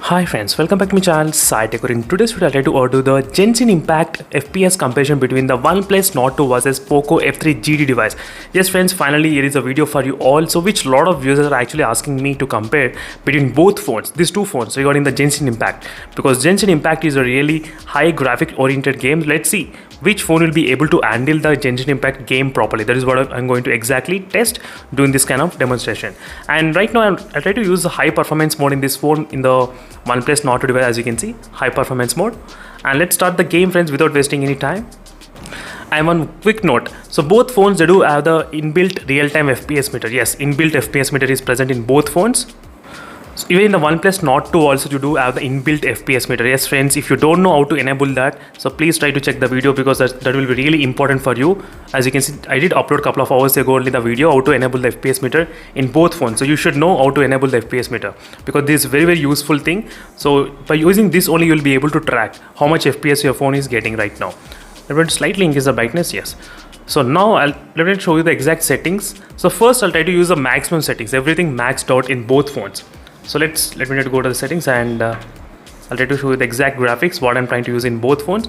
Hi friends, welcome back to my channel SciTech. In today's video, I'll try to do the genshin impact FPS comparison between the Oneplus Nord 2 versus Poco F3 GT device. Yes friends, finally here is a video for you all, so which a lot of users are actually asking me to compare between both phones, these two phones regarding the genshin impact, because genshin impact is a really high graphic oriented game. Let's see which phone will be able to handle the genshin impact game properly. That is what I'm going to exactly test doing this kind of demonstration. And right now I'll try to use the high performance mode in this phone in the Oneplus Nord 2 device, as you can see, high performance mode. And let's start the game friends without wasting any time. And one quick note, so both phones, they do have the inbuilt real-time FPS meter. Yes, inbuilt FPS meter is present in both phones. So even in the Oneplus Nord 2 also you do have the inbuilt FPS meter. Yes friends, if you don't know how to enable that, so please try to check the video, because that will be really important for you. As you can see, I did upload a couple of hours ago only the video how to enable the FPS meter in both phones. So you should know how to enable the FPS meter, because this is a very useful thing. So by using this only, you will be able to track how much FPS your phone is getting right now. I'm going to slightly increase the brightness, yes. So now let me show you the exact settings. So first I'll try to use the maximum settings, everything maxed out in both phones. So let me go to the settings, and I'll try to show you the exact graphics what I'm trying to use in both phones.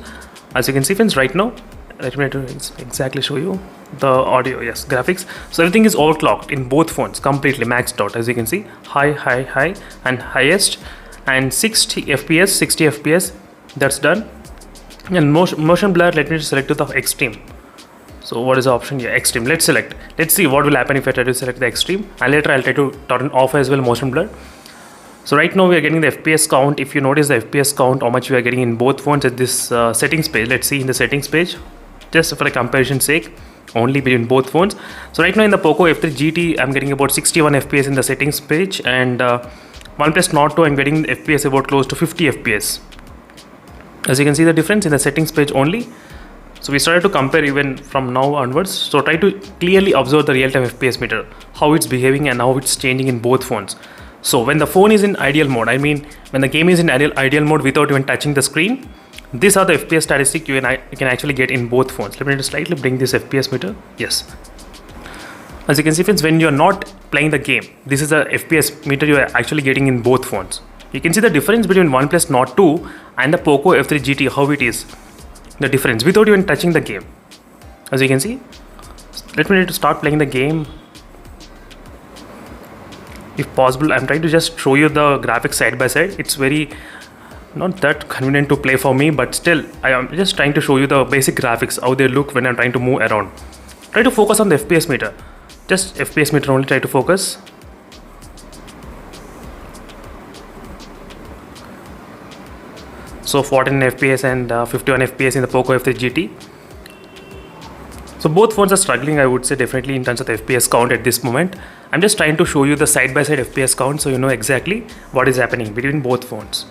As you can see friends, right now let me exactly show you the audio. Yes, graphics. So everything is overclocked in both phones, completely maxed out. As you can see, high and highest, and 60 fps, that's done. And motion blur, let me just select to the extreme. So what is the option here? Extreme. Let's select. Let's see what will happen if I try to select the extreme, and later I'll try to turn off as well motion blur. So right now we are getting the FPS count. If you notice the FPS count, how much we are getting in both phones at this settings page. Let's see in the settings page, just for a comparison sake, only between both phones. So right now in the Poco F3 GT, I'm getting about 61 FPS in the settings page, and OnePlus Nord 2, I'm getting FPS about close to 50 FPS. As you can see the difference in the settings page only. So we started to compare even from now onwards. So try to clearly observe the real-time FPS meter, how it's behaving and how it's changing in both phones. So when the phone is in ideal mode, I mean when the game is in ideal mode without even touching the screen, these are the FPS statistics you can actually get in both phones. Let me just slightly bring this FPS meter. Yes. As you can see friends, when you're not playing the game, this is the FPS meter you are actually getting in both phones. You can see the difference between OnePlus Nord 2 and the Poco F3 GT, how it is. The difference without even touching the game. As you can see, let me start playing the game. If possible, I'm trying to just show you the graphics side by side. It's very not that convenient to play for me, but still I am just trying to show you the basic graphics, how they look when I'm trying to move around. Try to focus on the FPS meter, just FPS meter only, try to focus. So 14 FPS and 51 FPS in the Poco F3 GT. So both phones are struggling, I would say, definitely in terms of the FPS count at this moment. I'm just trying to show you the side-by-side FPS count so you know exactly what is happening between both phones.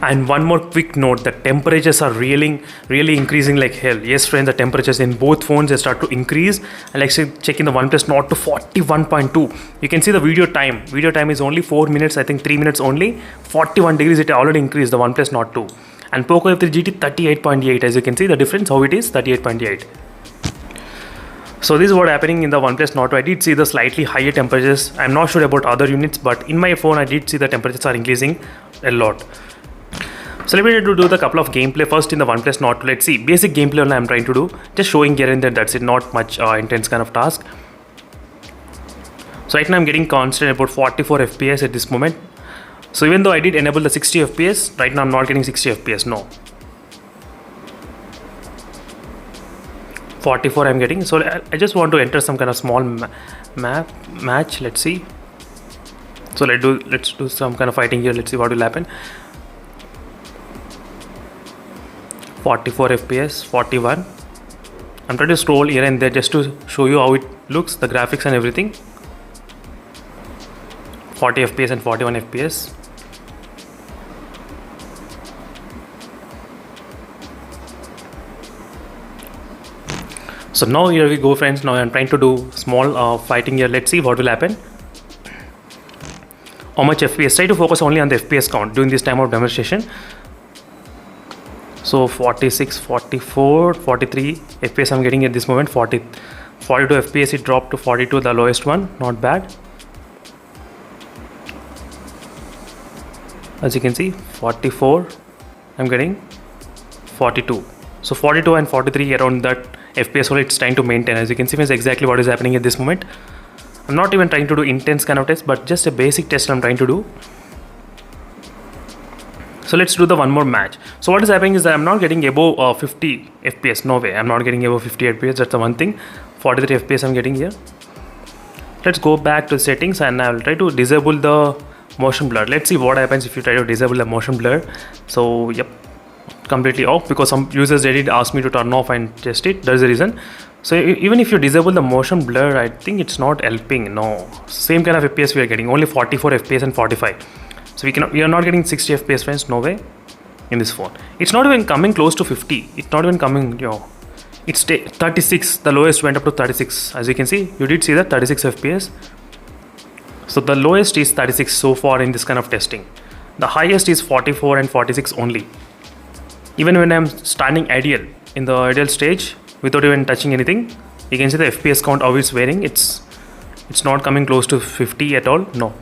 And one more quick note, the temperatures are really increasing like hell. Yes friends, the temperatures in both phones, they start to increase. And like checking the OnePlus Nord to 41.2. You can see the video time. Video time is only 4 minutes, I think 3 minutes only. 41 degrees, it already increased, the OnePlus Nord 2. And Poco F3 GT 38.8, as you can see the difference, how it is, 38.8. So this is what happening in the OnePlus Nord 2. I did see the slightly higher temperatures. I'm not sure about other units, but in my phone I did see the temperatures are increasing a lot. So let me do the couple of gameplay first in the OnePlus Nord 2. Let's see, basic gameplay only I'm trying to do. Just showing here and there, that's it, not much intense kind of task. So right now I'm getting constant about 44 FPS at this moment. So even though I did enable the 60 FPS, right now I'm not getting 60 FPS, no. 44 I'm getting. So I just want to enter some kind of small match. Let's see. So let's do some kind of fighting here. Let's see what will happen. 44 FPS, 41. I'm trying to scroll here and there just to show you how it looks, the graphics and everything. 40 FPS and 41 FPS. So now here we go friends. Now I'm trying to do small fighting here. Let's see what will happen. How much FPS? Try to focus only on the FPS count during this time of demonstration. So 46, 44, 43 FPS I'm getting at this moment. 42 FPS, it dropped to 42, the lowest one, not bad. As you can see, 44, I'm getting 42. So 42 and 43 around that FPS only it's trying to maintain. As you can see, is exactly what is happening at this moment. I'm not even trying to do intense kind of test, but just a basic test I'm trying to do. So let's do the one more match. So what is happening is that I'm not getting above 50 FPS. No way, I'm not getting above 50 FPS. That's the one thing. 43 FPS I'm getting here. Let's go back to settings and I'll try to disable the motion blur. Let's see what happens if you try to disable the motion blur. So yep, completely off, because some users did ask me to turn off and test it. That's the reason. So even if you disable the motion blur, I think it's not helping. No, same kind of FPS we are getting, only 44 FPS and 45. So we are not getting 60 FPS, friends. No way in this phone. It's not even coming close to 50. It's not even coming, it's 36. The lowest went up to 36. As you can see, you did see that 36 FPS. So the lowest is 36 so far in this kind of testing. The highest is 44 and 46 only. Even when I'm standing ideal in the ideal stage without even touching anything, you can see the FPS count how it's varying. It's not coming close to 50 at all. No.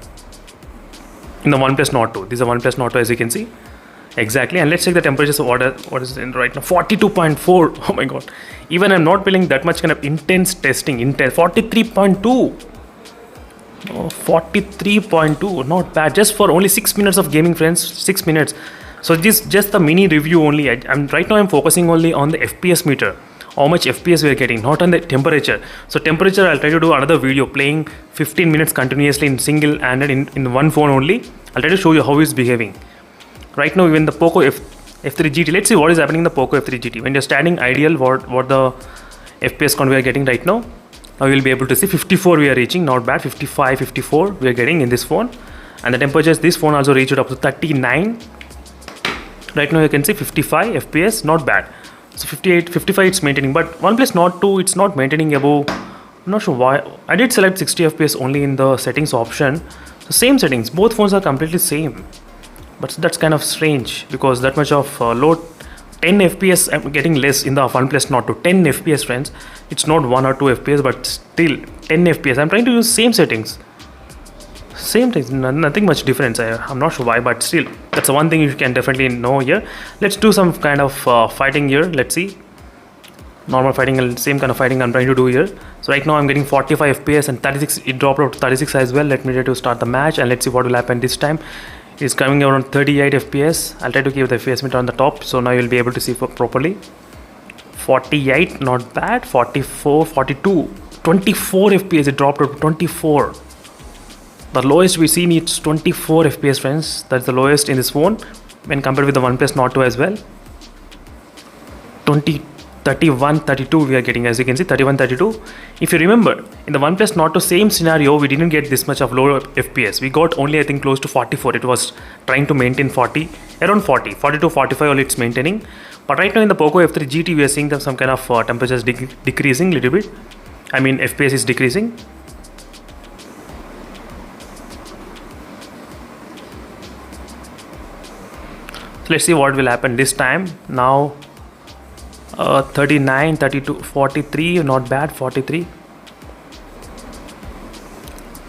In the Oneplus Nord 2. This is a Oneplus Nord 2, as you can see. Exactly. And let's check the temperatures of what is in right now. 42.4. Oh my god. Even I'm not feeling that much kind of intense testing. 43.2. Oh, 43.2. Not bad. Just for only 6 minutes of gaming, friends. 6 minutes. So this just the mini review only. Right now I'm focusing only on the FPS meter. How much FPS we are getting, not on the temperature. So temperature, I'll try to do another video playing 15 minutes continuously in single handed in one phone only. I'll try to show you how it's behaving. Right now, even the Poco F3 GT. Let's see what is happening in the Poco F3 GT. When you're standing ideal, what the FPS count we are getting right now. Now you'll be able to see 54 we are reaching, not bad. 55, 54 we are getting in this phone. And the temperatures, this phone also reached up to 39. Right now you can see 55 FPS, not bad. So 58, 55 it's maintaining, but OnePlus Nord 2 it's not maintaining above. I'm not sure why. I did select 60 FPS only in the settings option. So same settings, both phones are completely same. But that's kind of strange because that much of low 10 FPS I'm getting less in the OnePlus Nord 2. 10 FPS, friends. It's not 1 or 2 FPS, but still 10 FPS. I'm trying to use same settings. Same things, nothing much difference. I'm not sure why, but still that's the one thing you can definitely know here. Let's do some kind of fighting here. Let's see, normal fighting and same kind of fighting I'm trying to do here. So right now I'm getting 45 FPS and 36. It dropped out to 36 as well. Let me try to start the match and let's see what will happen this time. It's coming around 38 FPS. I'll try to keep the FPS meter on the top, so now you'll be able to see properly. 48, not bad. 44, 42, 24 FPS. It dropped out to 24. The lowest we seen it's 24 FPS, friends. That's the lowest in this phone when compared with the OnePlus Nord 2 as well. 20, 31, 32 we are getting, as you can see, 31, 32. If you remember, in the OnePlus Nord 2 same scenario, we didn't get this much of low FPS. We got only, I think, close to 44. It was trying to maintain 40, around 40, 42, 45 only it's maintaining. But right now in the Poco F3 GT, we are seeing some kind of temperatures decreasing a little bit. I mean, FPS is decreasing. So let's see what will happen this time. Now 39, 32, 43, not bad. 43,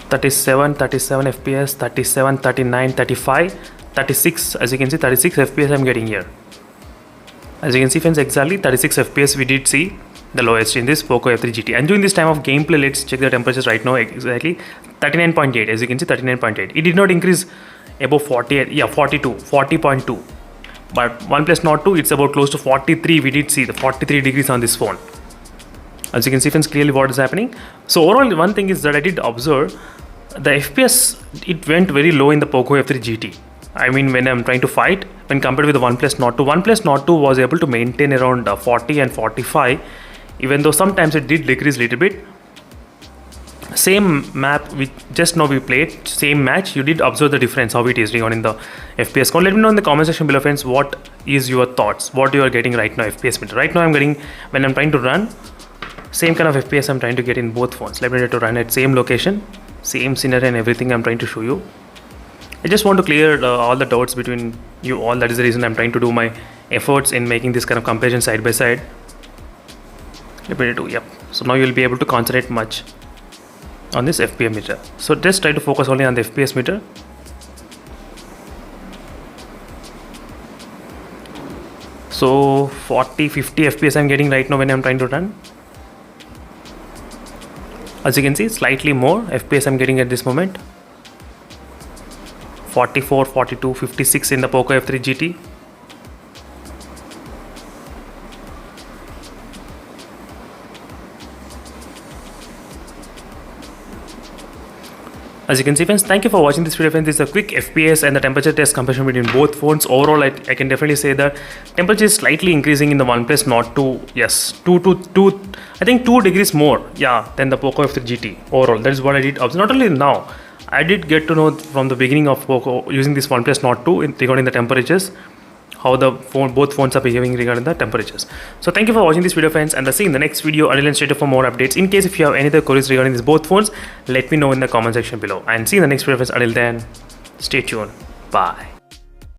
37, 37 FPS, 37, 39, 35, 36. As you can see, 36 FPS I'm getting here. As you can see, friends, exactly 36 FPS we did see the lowest in this Poco F3 GT. And during this time of gameplay, let's check the temperatures right now. Exactly 39.8. As you can see, 39.8. It did not increase above 48. Yeah, 42, 40.2. But OnePlus Nord 2, it's about close to 43. We did see the 43 degrees on this phone. As you can see, friends, clearly what is happening. So overall, one thing is that I did observe the FPS, it went very low in the Poco F3 GT. I mean, when I'm trying to fight, when compared with the OnePlus Nord 2, OnePlus Nord 2 was able to maintain around 40 and 45, even though sometimes it did decrease a little bit. Same map, we just now we played, same match, you did observe the difference, how it is doing on in the FPS count. Let me know in the comment section below, friends, what is your thoughts, what you are getting right now, FPS meter. Right now I'm getting, when I'm trying to run, same kind of FPS I'm trying to get in both phones. Let me try to run at same location, same scenario and everything I'm trying to show you. I just want to clear all the doubts between you all. That is the reason I'm trying to do my efforts in making this kind of comparison side by side. Let me do, yep. So now you'll be able to concentrate much on this FPS meter. So just try to focus only on the FPS meter. So 40-50 fps I'm getting right now when I'm trying to run. As you can see, slightly more fps I'm getting at this moment. 44, 42, 56 in the Poco F3 GT. As you can see, friends, thank you for watching this video, friends. This is a quick FPS and the temperature test comparison between both phones. Overall, I can definitely say that temperature is slightly increasing in the Oneplus Nord 2. Yes, 2, I think 2 degrees more, yeah, than the Poco F3 GT. Overall, that is what I did observe. Not only now, I did get to know from the beginning of Poco using this Oneplus Nord 2 regarding the temperatures, how the both phones are behaving regarding the temperatures. So thank you for watching this video, friends, and I'll see you in the next video. Until then, stay tuned for more updates. In case if you have any other queries regarding these both phones, let me know in the comment section below, and see you in the next video, friends. Until then, stay tuned. Bye.